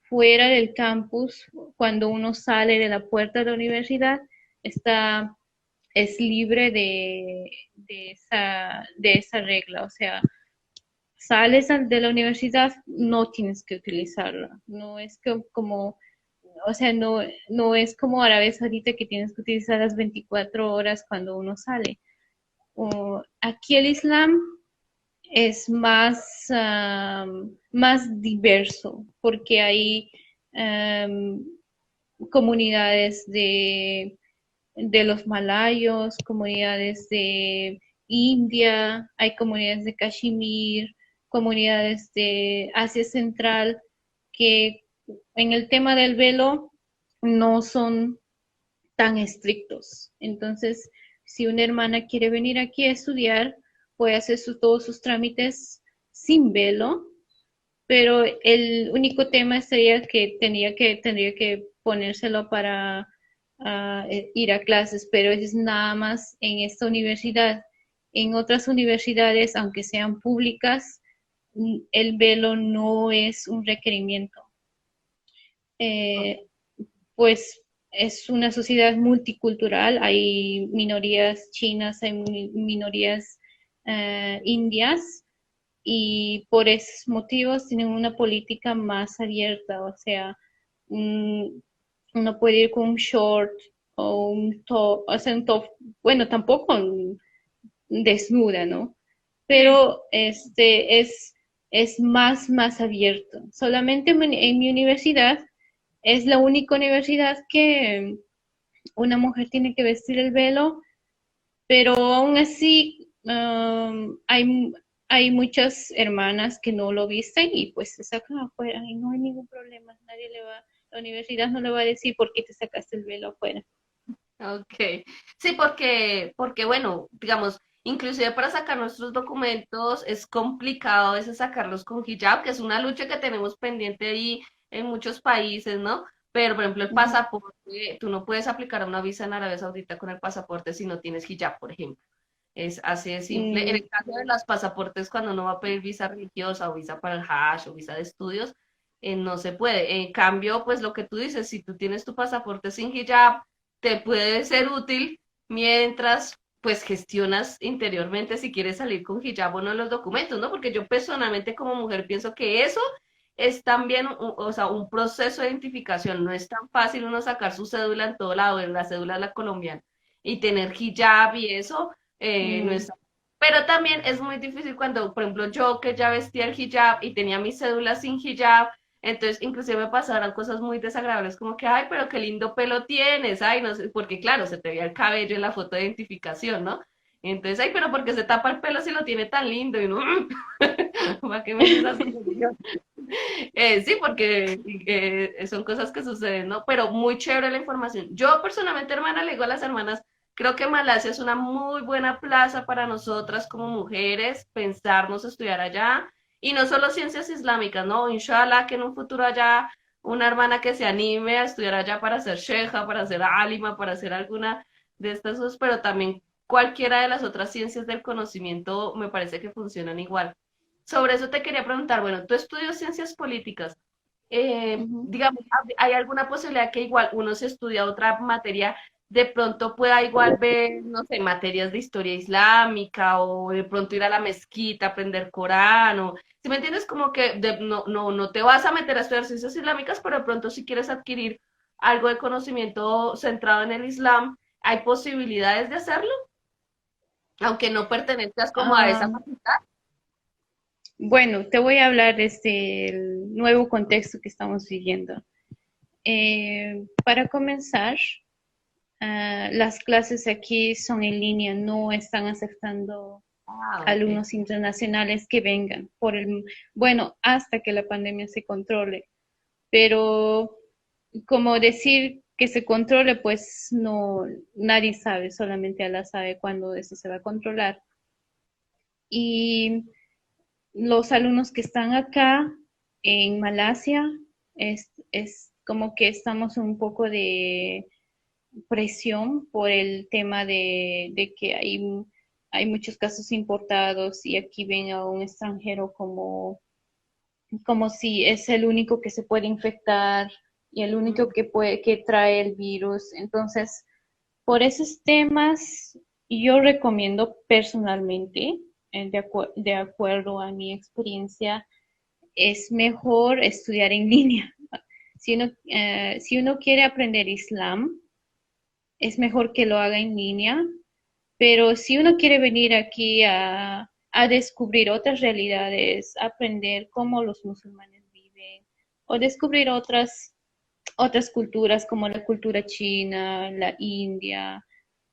Fuera del campus, cuando uno sale de la puerta de la universidad, está, es libre de esa regla. O sea, sales de la universidad, no tienes que utilizarla. No es como, o sea, no es como a la vez ahorita que tienes que utilizar las 24 horas cuando uno sale. Aquí el Islam es más diverso, porque hay um, comunidades de los malayos, comunidades de India, hay comunidades de Kashmir, comunidades de Asia Central, que en el tema del velo no son tan estrictos. Entonces, si una hermana quiere venir aquí a estudiar, puede hacer todos sus trámites sin velo, pero el único tema sería que tendría que ponérselo para ir a clases, pero es nada más en esta universidad. En otras universidades, aunque sean públicas, el velo no es un requerimiento. Eh, pues es una sociedad multicultural, hay minorías chinas, hay minorías indias y por esos motivos tienen una política más abierta, o sea, mm, uno puede ir con un short o un top, o sea, un top, bueno, tampoco desnuda, ¿no? Sí, Pero es más abierto. Solamente en mi universidad es la única universidad que una mujer tiene que vestir el velo, pero aún así hay muchas hermanas que no lo visten y pues se sacan afuera y no hay ningún problema, la universidad no le va a decir por qué te sacaste el velo afuera. Ok, sí, porque bueno, digamos, inclusive para sacar nuestros documentos es complicado a veces sacarlos con hijab, que es una lucha que tenemos pendiente ahí en muchos países, ¿no? Pero, por ejemplo, el Ujú. pasaporte, tú no puedes aplicar a una visa en Arabia Saudita con el pasaporte si no tienes hijab, por ejemplo. Es así de simple. En Mm, el caso de los pasaportes, cuando uno va a pedir visa religiosa o visa para el Hajj o visa de estudios, no se puede. En cambio, pues lo que tú dices, si tú tienes tu pasaporte sin hijab, te puede ser útil mientras pues gestionas interiormente si quieres salir con hijab o no los documentos, ¿no? Porque yo personalmente como mujer pienso que eso es también, o sea, un proceso de identificación. No es tan fácil uno sacar su cédula en todo lado, en la cédula de la colombiana, y tener hijab y eso no mm. es. Pero también es muy difícil cuando, por ejemplo, yo que ya vestía el hijab y tenía mi cédula sin hijab, entonces inclusive me pasaron cosas muy desagradables como que, ay, pero qué lindo pelo tienes, ay, no sé, porque claro, se te veía el cabello en la foto de identificación, ¿no? Entonces, ay, pero ¿por qué se tapa el pelo si lo tiene tan lindo? Y no, ¿para qué me dices así? Sí, porque son cosas que suceden, ¿no? Pero muy chévere la información. Yo personalmente, hermana, le digo a las hermanas, creo que Malasia es una muy buena plaza para nosotras como mujeres, pensarnos estudiar allá. Y no solo ciencias islámicas, ¿no? Inshallah, que en un futuro haya una hermana que se anime a estudiar allá para ser sheja, para ser álima, para hacer alguna de estas cosas, pero también cualquiera de las otras ciencias del conocimiento me parece que funcionan igual. Sobre eso te quería preguntar, bueno, tú estudias ciencias políticas, Ujú. digamos, ¿hay alguna posibilidad que igual uno se estudia otra materia, de pronto pueda igual ver, no sé, materias de historia islámica o de pronto ir a la mezquita, aprender Corán o, si me entiendes, como que no te vas a meter a estudiar ciencias islámicas, pero de pronto si quieres adquirir algo de conocimiento centrado en el Islam, ¿hay posibilidades de hacerlo? Aunque no pertenezcas como a esa Ah, facultad. bueno, te voy a hablar desde el nuevo contexto que estamos viviendo. Para comenzar, las clases aquí son en línea, no están aceptando Ah, ok. alumnos internacionales que vengan bueno, hasta que la pandemia se controle. Pero como decir que se controle, pues no, nadie sabe, solamente Allah sabe cuándo eso se va a controlar. Y los alumnos que están acá en Malasia, es como que estamos un poco de presión por el tema de que hay muchos casos importados y aquí ven a un extranjero como si es el único que se puede infectar y el único que trae el virus. Entonces, por esos temas, yo recomiendo personalmente, de acuerdo a mi experiencia, es mejor estudiar en línea. Si uno quiere aprender Islam, es mejor que lo haga en línea, pero si uno quiere venir aquí a descubrir otras realidades, aprender cómo los musulmanes viven o descubrir otras culturas como la cultura china, la india,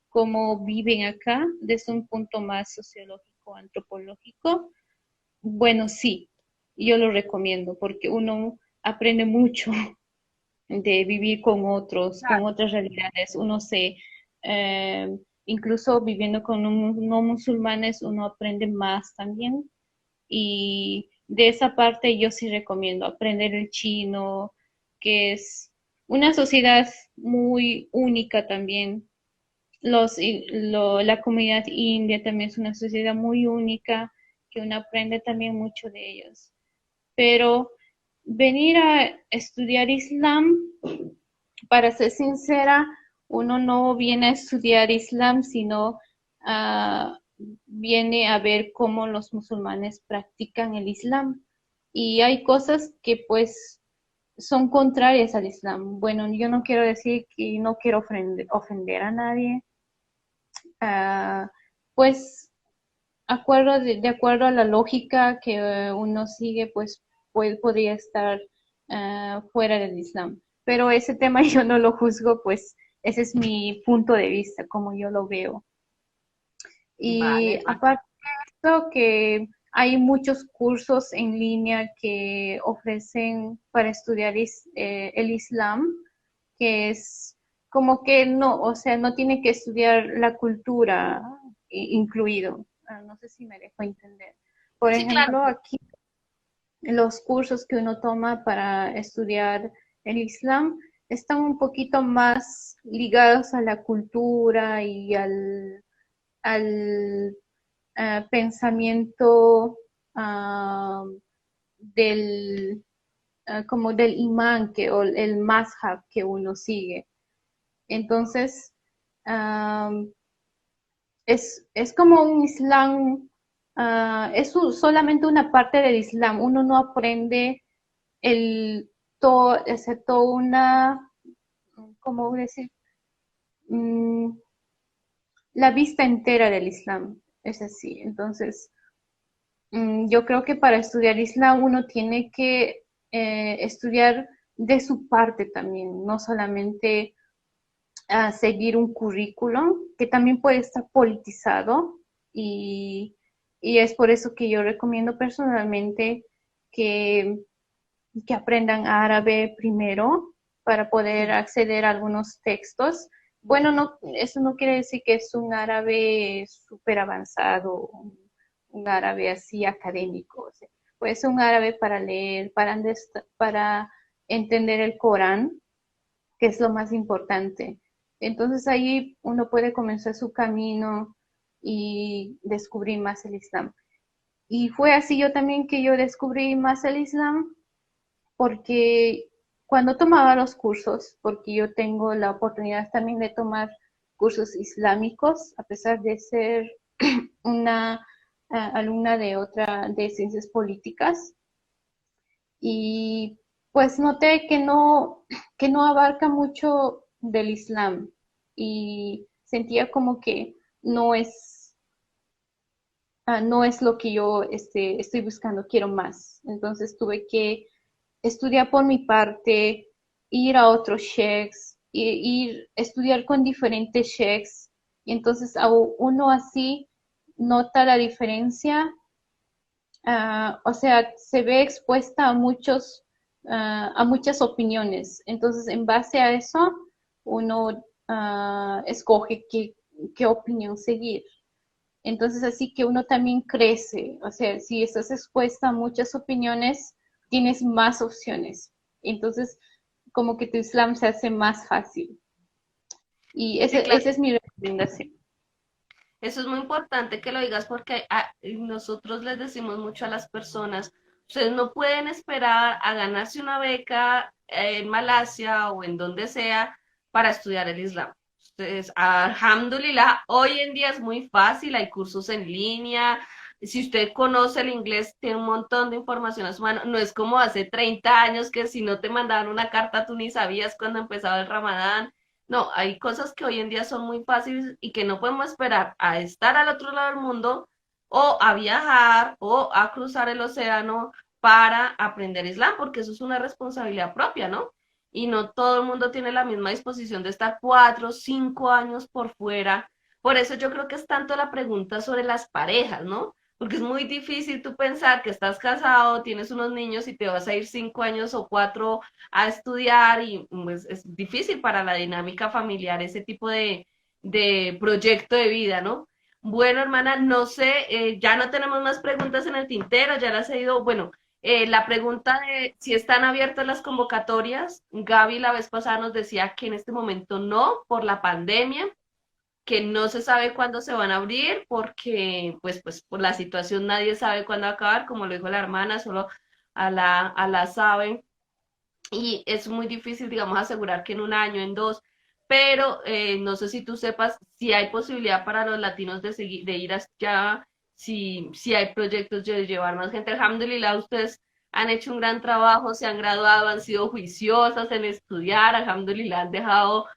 cómo viven acá desde un punto más sociológico, antropológico, bueno, sí, yo lo recomiendo porque uno aprende mucho de vivir con otros, con otras realidades. Uno eh, incluso viviendo con no musulmanes, uno aprende más también. Y de esa parte yo sí recomiendo aprender el chino, que es una sociedad muy única también. La comunidad india también es una sociedad muy única, que uno aprende también mucho de ellos. Pero venir a estudiar Islam, para ser sincera, uno no viene a estudiar Islam, sino ah, viene a ver cómo los musulmanes practican el Islam. Y hay cosas que pues son contrarias al Islam. Bueno, yo no quiero decir que no quiero ofender a nadie. Ah, pues de acuerdo a la lógica que uno sigue, pues podría estar fuera del Islam. pero ese tema yo no lo juzgo, pues ese es mi punto de vista, como yo lo veo. Y Vale, aparte de esto, que hay muchos cursos en línea que ofrecen para estudiar el Islam, que es como que no, o sea, no tiene que estudiar la cultura incluido. No sé si me dejo entender. Por sí, claro. ejemplo, aquí los cursos que uno toma para estudiar el Islam están un poquito más ligados a la cultura y al pensamiento ah, del, como del imán o el mazhab que uno sigue. Entonces, um, es como un Islam, solamente una parte del Islam. Uno no aprende el todo, excepto una, ¿cómo decir? Mm, la vista entera del Islam. Es así. Entonces, yo creo que para estudiar Islam uno tiene que estudiar de su parte también, no solamente seguir un currículum que también puede estar politizado y, y es por eso que yo recomiendo personalmente que, que aprendan árabe primero para poder Sí. acceder a algunos textos. Bueno, no, eso no quiere decir que es un árabe súper avanzado, un árabe así académico. O sea, puede ser un árabe para leer, para entender el Corán, que es lo más importante. Entonces ahí uno puede comenzar su camino y descubrir más el Islam. Y fue así yo también que yo descubrí más el Islam, porque cuando tomaba los cursos, porque yo tengo la oportunidad también de tomar cursos islámicos, a pesar de ser una alumna de otra de ciencias políticas, y pues noté que no abarca mucho del Islam y sentía como que no es, no es lo que yo estoy buscando, quiero más. Entonces tuve que estudiar por mi parte, ir a otros sheikhs, ir estudiar con diferentes sheikhs, y entonces uno así nota la diferencia, o sea, se ve expuesta a a muchas opiniones. Entonces, en base a eso, uno escoge qué opinión seguir. Entonces, así que uno también crece. O sea, si estás expuesta a muchas opiniones, tienes más opciones. Entonces, como que tu Islam se hace más fácil. Y Sí, claro. esa es mi recomendación. Eso es muy importante que lo digas porque nosotros les decimos mucho a las personas, ustedes no pueden esperar a ganarse una beca en Malasia o en donde sea para estudiar el Islam. Ustedes, alhamdulillah, hoy en día es muy fácil, hay cursos en línea. Si usted conoce el inglés, tiene un montón de información a su mano. No es como hace 30 años que si no te mandaban una carta tú ni sabías cuándo empezaba el Ramadán. No, hay cosas que hoy en día son muy fáciles y que no podemos esperar a estar al otro lado del mundo o a viajar o a cruzar el océano para aprender Islam, porque eso es una responsabilidad propia, ¿no? Y no todo el mundo tiene la misma disposición de estar 4 o 5 años por fuera. Por eso yo creo que es tanto la pregunta sobre las parejas, ¿no? Porque es muy difícil tú pensar que estás casado, tienes unos niños y te vas a ir 5 años o 4 a estudiar y pues es difícil para la dinámica familiar ese tipo de proyecto de vida, ¿no? Bueno, hermana, no sé, ya no tenemos más preguntas en el tintero, ya las he ido, bueno, la pregunta de si están abiertas las convocatorias, Gaby la vez pasada nos decía que en este momento no, por la pandemia, que no se sabe cuándo se van a abrir porque pues por la situación nadie sabe cuándo va a acabar, como lo dijo la hermana, solo a la saben y es muy difícil, digamos, asegurar que en un año, en dos, pero no sé si tú sepas si hay posibilidad para los latinos de seguir, de ir allá, si hay proyectos de llevar más gente. Alhamdulillah, ustedes han hecho un gran trabajo, se han graduado, han sido juiciosas en estudiar, alhamdulillah, han dejado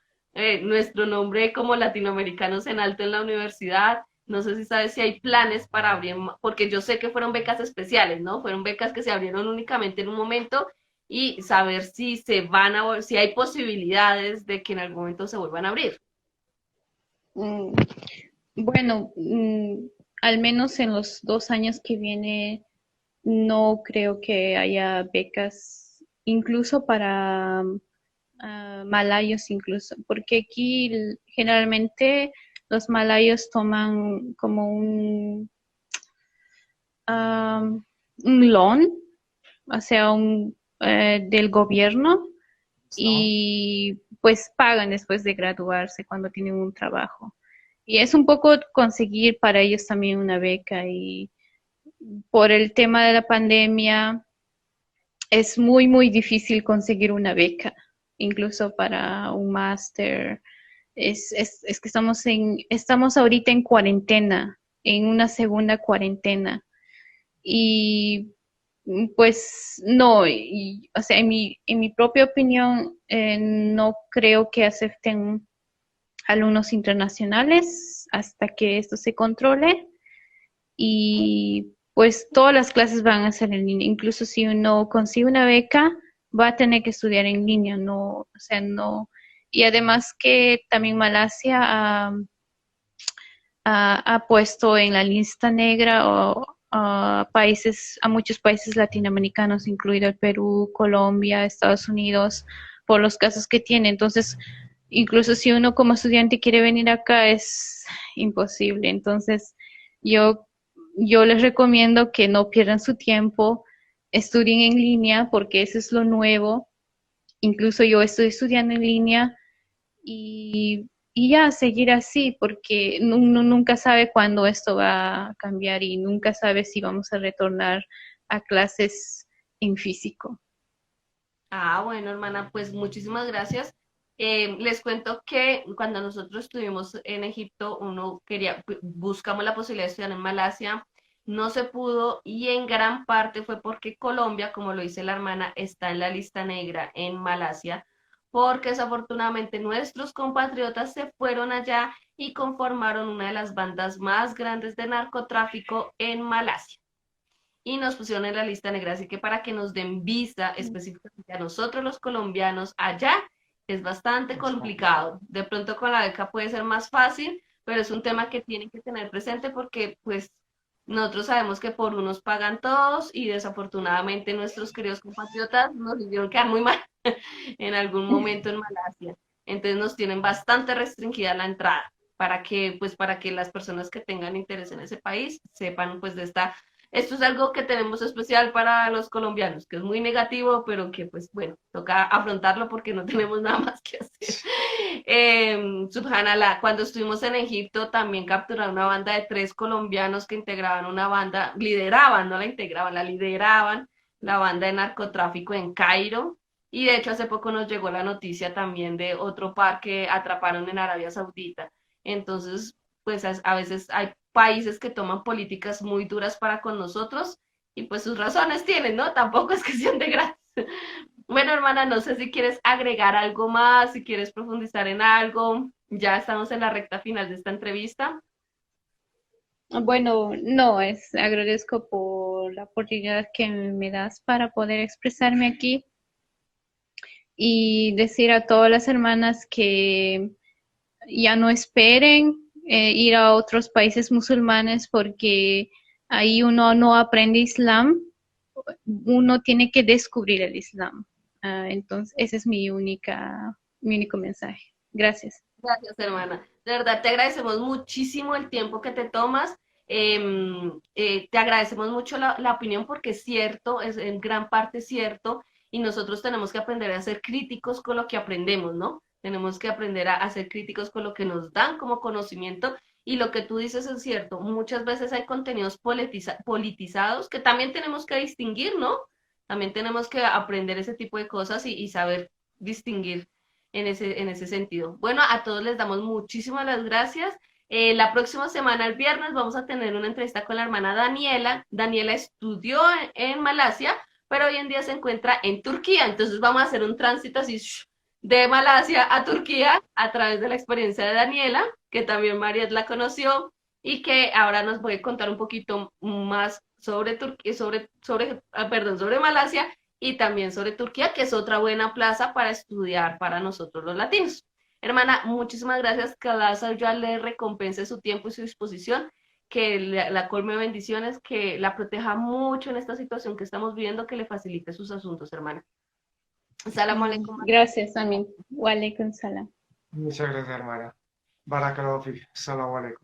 nuestro nombre como latinoamericanos en alto en la universidad. No sé si sabes si hay planes para abrir, porque yo sé que fueron becas especiales, ¿no? Fueron becas que se abrieron únicamente en un momento y saber si si hay posibilidades de que en algún momento se vuelvan a abrir. Mm, Bueno, al menos en los 2 años que viene, no creo que haya becas, incluso para malayos, incluso, porque aquí generalmente los malayos toman como un loan, o sea, del gobierno, ¿Listo? y pues pagan después de graduarse cuando tienen un trabajo. Y es un poco conseguir para ellos también una beca y por el tema de la pandemia es muy, muy difícil conseguir una beca, incluso para un máster. Es que estamos ahorita en cuarentena, en una segunda cuarentena. Y pues no, o sea, en mi propia opinión, no creo que acepten alumnos internacionales hasta que esto se controle y pues todas las clases van a ser en línea. Incluso si uno consigue una beca, va a tener que estudiar en línea, no, o sea, no. Y además que también Malasia ha puesto en la lista negra a muchos países latinoamericanos, incluido el Perú, Colombia, Estados Unidos, por los casos que tiene. Entonces, incluso si uno como estudiante quiere venir acá, es imposible. Entonces, yo, yo les recomiendo que no pierdan su tiempo, estudien en línea, porque eso es lo nuevo. Incluso yo estoy estudiando en línea y ya seguir así, porque uno nunca sabe cuándo esto va a cambiar y nunca sabe si vamos a retornar a clases en físico. Ah, bueno, hermana, pues muchísimas gracias. Les cuento que cuando nosotros estuvimos en Egipto, buscamos la posibilidad de estudiar en Malasia, no se pudo y en gran parte fue porque Colombia, como lo dice la hermana, está en la lista negra en Malasia, porque desafortunadamente nuestros compatriotas se fueron allá y conformaron una de las bandas más grandes de narcotráfico en Malasia y nos pusieron en la lista negra. Así que para que nos den visa específicamente a nosotros los colombianos allá es bastante Es complicado. complicado. De pronto con la beca puede ser más fácil, pero es un tema que tienen que tener presente porque pues nosotros sabemos que por unos pagan todos y desafortunadamente nuestros queridos compatriotas nos hicieron quedar muy mal en algún momento en Malasia. Entonces nos tienen bastante restringida la entrada para que las personas que tengan interés en ese país sepan pues de esto es algo que tenemos especial para los colombianos, que es muy negativo, pero que pues bueno, toca afrontarlo porque no tenemos nada más que hacer. Subhanallah, cuando estuvimos en Egipto también capturaron una banda de 3 colombianos que integraban una banda, lideraban, no la integraban, la lideraban, la banda de narcotráfico en Cairo. Y de hecho hace poco nos llegó la noticia también de otro par que atraparon en Arabia Saudita. Entonces, pues a veces hay países que toman políticas muy duras para con nosotros y pues sus razones tienen, ¿no? Tampoco es que sean de gratis. Bueno, hermana, no sé si quieres agregar algo más, si quieres profundizar en algo. Ya estamos en la recta final de esta entrevista. Bueno, no, agradezco por la oportunidad que me das para poder expresarme aquí y decir a todas las hermanas que ya no esperen ir a otros países musulmanes porque ahí uno no aprende Islam, uno tiene que descubrir el Islam. Entonces, ese es mi único mensaje. Gracias. Gracias, hermana. De verdad, te agradecemos muchísimo el tiempo que te tomas. Te agradecemos mucho la opinión porque es cierto, es en gran parte cierto, y nosotros tenemos que aprender a ser críticos con lo que aprendemos, ¿no? Tenemos que aprender a ser críticos con lo que nos dan como conocimiento, y lo que tú dices es cierto. Muchas veces hay contenidos politizados que también tenemos que distinguir, ¿no? También tenemos que aprender ese tipo de cosas y saber distinguir en ese sentido. Bueno, a todos les damos muchísimas las gracias. La próxima semana, el viernes, vamos a tener una entrevista con la hermana Daniela. Daniela estudió en Malasia, pero hoy en día se encuentra en Turquía. Entonces vamos a hacer un tránsito así de Malasia a Turquía a través de la experiencia de Daniela, que también Mariet la conoció y que ahora nos voy a contar un poquito más sobre Turquía, perdón, sobre Malasia y también sobre Turquía, que es otra buena plaza para estudiar para nosotros los latinos. Hermana, muchísimas gracias, que Allah le recompense su tiempo y su disposición, que la colme de bendiciones, que la proteja mucho en esta situación que estamos viviendo, que le facilite sus asuntos, hermana. Salam alaikum. Gracias, Amin. Wa alaikum salam. Muchas gracias, hermana. Barakallahu fik. Salam alaikum.